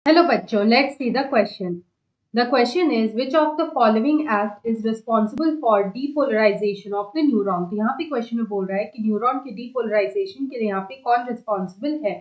Hello बच्चों, let's see the question. The question is which of the following act is responsible for depolarization of the neuron? तो यहाँ पे question में बोल रहा है कि न्यूरॉन के डीपोलराइजेशन के लिए यहाँ पे कौन रिस्पॉन्सिबल है.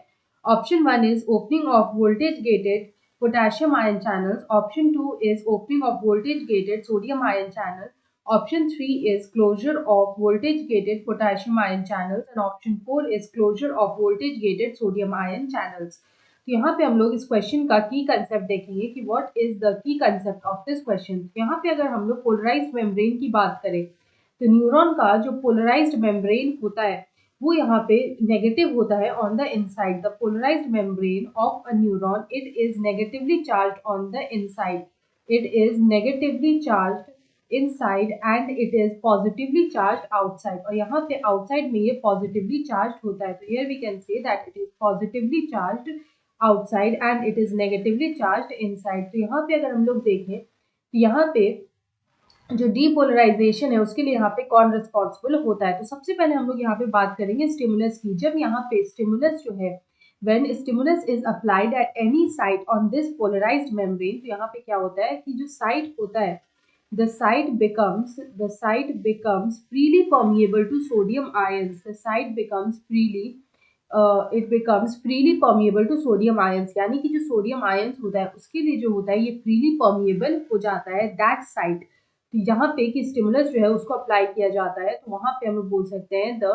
Option 1 is opening of voltage gated potassium ion channels. Option 2 is opening of voltage gated sodium ion channel. Option 3 is closure of voltage gated potassium ion channels and option 4 is closure of voltage gated sodium ion channels. तो यहाँ पे हम लोग इस question का की concept देखेंगे कि what is the key concept of this question. यहाँ पे अगर हम लोग पोलराइज्ड मेम्ब्रेन की बात करें तो न्यूरॉन का जो पोलराइज्ड मेम्ब्रेन होता है वो यहाँ पे नेगेटिव होता है on the inside. The polarized membrane of a neuron it is negatively charged on the inside. It is negatively charged inside and it is positively charged outside. और यहाँ पे आउटसाइड में ये पॉजिटिवली चार्ज्ड होता है. तो here we can say that it is positively charged outside and it is negatively charged inside. तो यहाँ पे अगर हम लोग देखें तो यहाँ पे जो डीपोलराइजेशन है उसके लिए यहाँ पे कौन रिस्पॉन्सिबल होता है. तो सबसे पहले हम लोग यहाँ पे बात करेंगे स्टिमुलस की. जब यहाँ पे स्टिमुलस जो है when stimulus is applied at any site on this polarized membrane, तो यहाँ पे क्या होता है कि जो साइट होता है the site becomes freely permeable to sodium ions. The site becomes freely it becomes freely permeable to sodium ions. यानी कि जो सोडियम आयंस होता है उसके लिए जो होता है ये freely permeable हो जाता है that site. तो यहाँ पे कि स्टिमुलस जो है उसको अप्लाई किया जाता है तो वहां पे हम लोग बोल सकते हैं the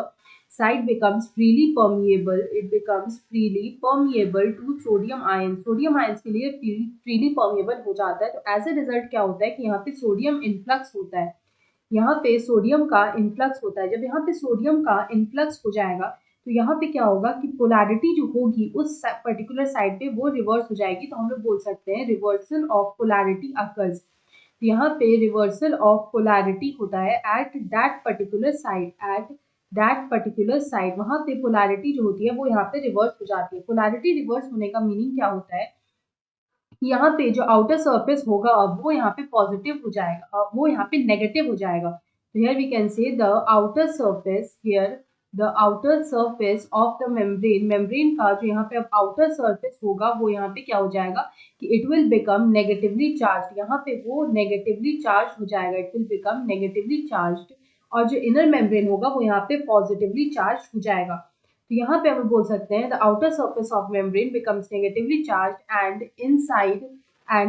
site becomes freely permeable. It becomes freely permeable to sodium ions. Sodium ions के लिए freely permeable हो जाता है. तो एज ए रिजल्ट क्या होता है कि यहाँ पे सोडियम इनफ्लक्स होता है. यहाँ पे सोडियम का इनफ्लक्स होता है. जब यहाँ पे सोडियम का इनफ्लक्स हो जाएगा तो यहाँ पे क्या होगा कि पोलैरिटी जो होगी उस पर्टिकुलर साइड पे वो रिवर्स हो जाएगी. तो हम लोग बोल सकते हैं रिवर्सल ऑफ पोलैरिटी अकर्स. तो यहाँ पे रिवर्सल ऑफ पोलैरिटी होता है at that particular side. At that particular side वहां पे पोलैरिटी जो होती है वो यहाँ पे रिवर्स हो जाती है. पोलैरिटी रिवर्स होने का मीनिंग क्या होता है कि यहाँ पे जो आउटर सरफेस होगा अब वो यहाँ पे पॉजिटिव हो जाएगा, अब वो यहाँ पे नेगेटिव हो जाएगा. तो here we can say the outer surface here the outer surface of the membrane का जो यहाँ पे अब आउटर सरफेस होगा वो यहाँ पे क्या हो जाएगा कि it will become negatively charge. यहाँ पे वो नेगेटिवली चार्ज हो जाएगा. It will become negatively charge. और जो इनर मेम्ब्रेन होगा वो यहाँ पे पॉजिटिवली चार्ज हो जाएगा. तो यहाँ पे हम बोल सकते हैं the outer surface of membrane becomes negatively charge and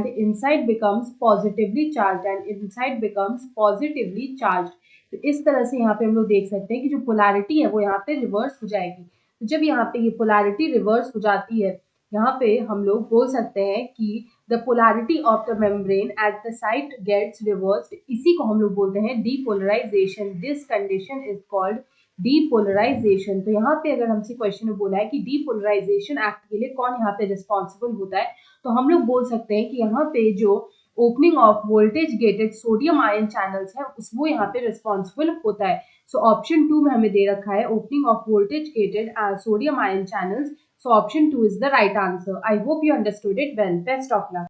inside becomes positively charge and inside becomes positively charge. तो इस तरह से यहाँ पे हम लोग देख सकते हैं कि जो पोलैरिटी है वो यहाँ पे रिवर्स हो जाएगी. तो जब यहाँ पे ये पोलैरिटी रिवर्स हो जाती है यहाँ पे हम लोग बोल सकते हैं कि the polarity of the membrane at the site gets reversed. इसी को हम लोग बोलते हैं depolarization. This condition is called depolarization. तो यहाँ पे अगर हमसे क्वेश्चन में बोला है कि डीपोलराइजेशन एक्ट के लिए कौन यहाँ पे रिस्पॉन्सिबल होता है तो हम लोग बोल सकते हैं कि यहाँ पे जो opening of voltage gated sodium ion channels है वो यहाँ पे रिस्पॉन्सिबल होता है. सो ऑप्शन 2 में हमें दे रखा है opening of voltage gated sodium ion channels. So option 2 is the right answer. I hope you understood it well. Best of luck.